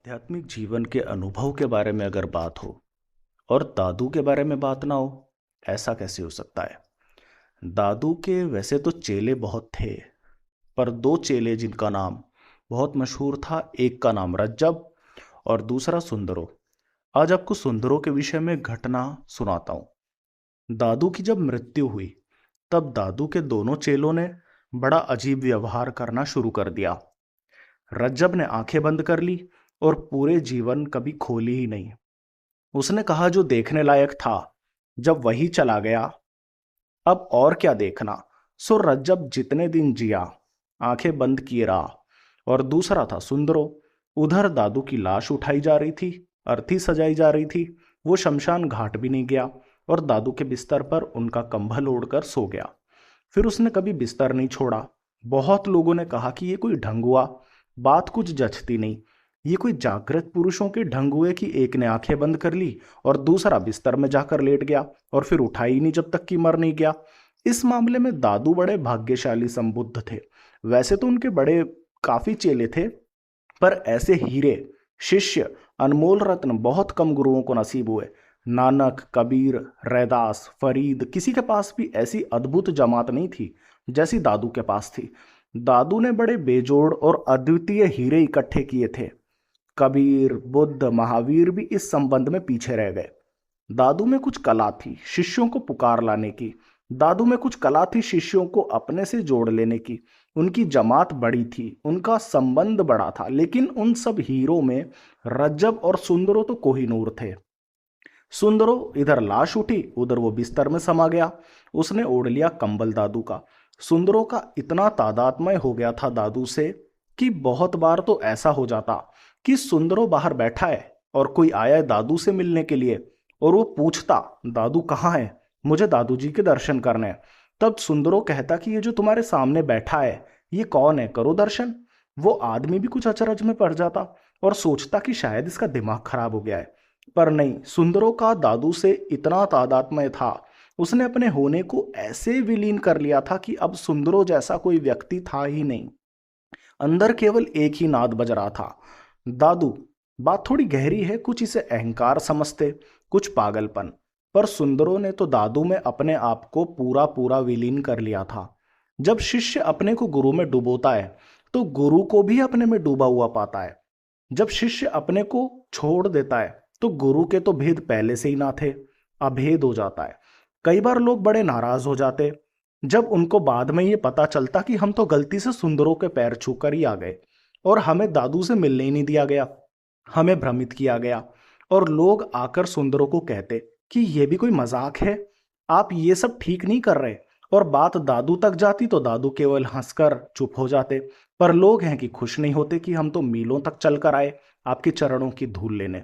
आध्यात्मिक जीवन के अनुभव के बारे में अगर बात हो और दादू के बारे में बात ना हो, ऐसा कैसे हो सकता है। दादू के वैसे तो चेले बहुत थे, पर दो चेले जिनका नाम बहुत मशहूर था, एक का नाम रज्जब और दूसरा सुंदरो। आज आपको सुंदरो के विषय में घटना सुनाता हूँ। दादू की जब मृत्यु हुई तब दादू के दोनों चेलों ने बड़ा अजीब व्यवहार करना शुरू कर दिया। रज्जब ने आंखें बंद कर ली और पूरे जीवन कभी खोली ही नहीं। उसने कहा जो देखने लायक था जब वही चला गया, अब और क्या देखना। सो रज्जब जितने दिन जिया आंखें बंद किए रहा। और दूसरा था सुंदरो। उधर दादू की लाश उठाई जा रही थी, अर्थी सजाई जा रही थी। वो शमशान घाट भी नहीं गया और दादू के बिस्तर पर उनका कंबल ओढ़कर सो गया। फिर उसने कभी बिस्तर नहीं छोड़ा। बहुत लोगों ने कहा कि ये कोई ढंग हुआ, बात कुछ जचती नहीं। ये कोई जागृत पुरुषों के ढंग हुए कि एक ने आंखें बंद कर ली और दूसरा बिस्तर में जाकर लेट गया और फिर उठा ही नहीं जब तक कि मर नहीं गया। इस मामले में दादू बड़े भाग्यशाली संबुद्ध थे। वैसे तो उनके बड़े काफी चेले थे, पर ऐसे हीरे शिष्य, अनमोल रत्न बहुत कम गुरुओं को नसीब हुए। नानक, कबीर, रैदास, फरीद, किसी के पास भी ऐसी अद्भुत जमात नहीं थी जैसी दादू के पास थी। दादू ने बड़े बेजोड़ और अद्वितीय हीरे इकट्ठे किए थे। कबीर, बुद्ध, महावीर भी इस संबंध में पीछे रह गए। दादू में कुछ कला थी शिष्यों को पुकार लाने की। दादू में कुछ कला थी शिष्यों को अपने से जोड़ लेने की। उनकी जमात बड़ी थी, उनका संबंध बड़ा था, लेकिन उन सब हीरों में रज्जब और सुंदरो तो कोहिनूर थे। सुंदरो इधर लाश उठी, उधर वो बिस्तर में समा गया। उसने ओढ़ लिया कंबल दादू का। सुंदरो का इतना तादात्म्य हो गया था दादू से कि बहुत बार तो ऐसा हो जाता कि सुंदरो बाहर बैठा है और कोई आया है दादू से मिलने के लिए और वो पूछता दादू कहाँ है, मुझे दादू जी के दर्शन करने हैं। तब सुंदरो कहता कि ये जो तुम्हारे सामने बैठा है ये कौन है, करो दर्शन। वो आदमी भी कुछ अचरज में पड़ जाता और सोचता कि शायद इसका दिमाग खराब हो गया है। पर नहीं, सुंदरो का दादू से इतना तादात्म्य था, उसने अपने होने को ऐसे विलीन कर लिया था कि अब सुंदरो जैसा कोई व्यक्ति था ही नहीं। अंदर केवल एक ही नाद बज रहा था, दादू। बात थोड़ी गहरी है, कुछ इसे अहंकार समझते, कुछ पागलपन। पर सुंदरों ने तो दादू में अपने आप को पूरा पूरा विलीन कर लिया था। जब शिष्य अपने को गुरु में डुबोता है तो गुरु को भी अपने में डूबा हुआ पाता है। जब शिष्य अपने को छोड़ देता है तो गुरु के तो भेद पहले से ही ना थे, अभेद हो जाता है। कई बार लोग बड़े नाराज हो जाते जब उनको बाद में ये पता चलता कि हम तो गलती से सुंदरों के पैर छूकर ही आ गए और हमें दादू से मिलने ही नहीं दिया गया, हमें भ्रमित किया गया। और लोग आकर सुंदरों को कहते कि ये भी कोई मजाक है, आप ये सब ठीक नहीं कर रहे। और बात दादू तक जाती तो दादू केवल हंसकर चुप हो जाते। पर लोग हैं कि खुश नहीं होते कि हम तो मीलों तक चल कर आए आपके चरणों की धूल लेने,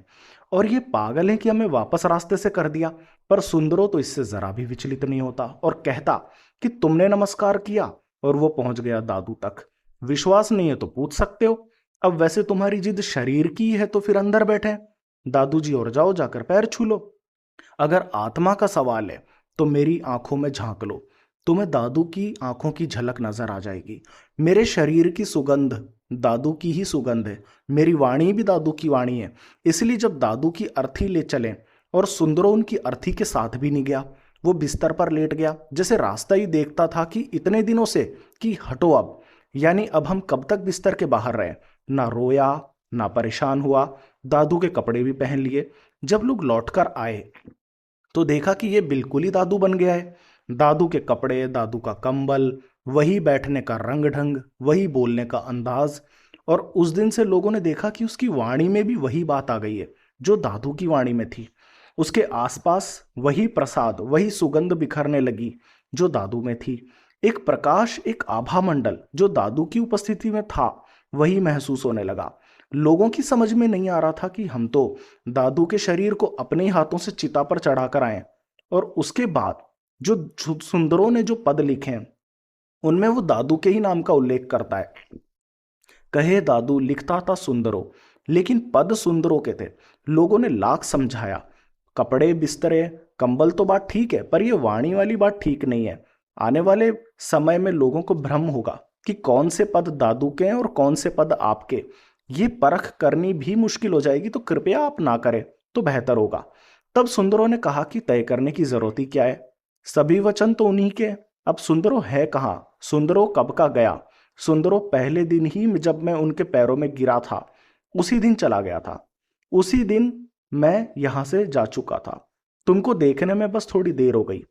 और ये पागल है कि हमें वापस रास्ते से कर दिया। पर सुंदरो तो इससे जरा भी विचलित नहीं होता और कहता कि तुमने नमस्कार किया और वो पहुंच गया दादू तक। विश्वास नहीं है तो पूछ सकते हो। अब वैसे तुम्हारी जिद शरीर की है तो फिर अंदर बैठे दादू जी और जाओ, जाकर पैर छू लो। अगर आत्मा का सवाल है तो मेरी आंखों में झांक लो, तुम्हें दादू की आंखों की झलक नजर आ जाएगी। मेरे शरीर की सुगंध दादू की ही सुगंध है, मेरी वाणी भी दादू की वाणी है। इसलिए जब दादू की अर्थी ले चले, और सुंदरो उनकी अर्थी के साथ भी नहीं गया, वो बिस्तर पर लेट गया जैसे रास्ता ही देखता था कि इतने दिनों से कि हटो अब, यानी अब हम कब तक बिस्तर के बाहर रहे। ना रोया ना परेशान हुआ, दादू के कपड़े भी पहन लिए। जब लोग लौटकर आए तो देखा कि ये बिल्कुल ही दादू बन गया है। दादू के कपड़े, दादू का कंबल, वही बैठने का रंग ढंग, वही बोलने का अंदाज। और उस दिन से लोगों ने देखा कि उसकी वाणी में भी वही बात आ गई है जो दादू की वाणी में थी। उसके आसपास वही प्रसाद, वही सुगंध बिखरने लगी जो दादू में थी। एक प्रकाश, एक आभा मंडल जो दादू की उपस्थिति में था, वही महसूस होने लगा। लोगों की समझ में नहीं आ रहा था कि हम तो दादू के शरीर को अपने ही हाथों से चिता पर चढ़ाकर आए। और उसके बाद जो सुंदरों ने जो पद लिखे हैं उनमें वो दादू के ही नाम का उल्लेख करता है। कहे दादू लिखता था सुंदरो, लेकिन पद सुंदरों के थे। लोगों ने लाख समझाया, कपड़े, बिस्तरे, कंबल तो बात ठीक है, पर ये वाणी वाली बात ठीक नहीं है। आने वाले समय में लोगों को भ्रम होगा कि कौन से पद दादू के हैं और कौन से पद आपके। ये परख करनी भी मुश्किल हो जाएगी, तो कृपया आप ना करें तो बेहतर होगा। तब सुंदरों ने कहा कि तय करने की जरूरत ही क्या है, सभी वचन तो उन्हीं के। अब सुंदरो है कहाँ? सुंदरो कब का गया? सुंदरो पहले दिन ही जब मैं उनके पैरों में गिरा था उसी दिन चला गया था। उसी दिन मैं यहां से जा चुका था। तुमको देखने में बस थोड़ी देर हो गई,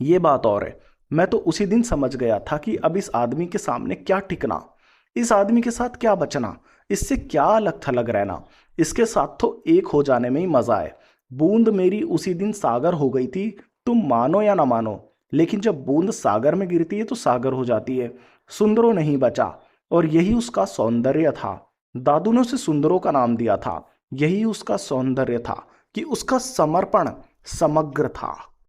ये बात और है। मैं तो उसी दिन समझ गया था कि अब इस आदमी के सामने क्या टिकना, इस आदमी के साथ क्या बचना, इससे क्या अलग थलग रहना। इसके साथ तो एक हो जाने में ही मजा है। बूंद मेरी उसी दिन सागर हो गई थी, तुम मानो या ना मानो, लेकिन जब बूंद सागर में गिरती है तो सागर हो जाती है। सुंदरो नहीं बचा, और यही उसका सौंदर्य था। दादू ने उसे सुंदरों का नाम दिया था, यही उसका सौंदर्य था कि उसका समर्पण समग्र था।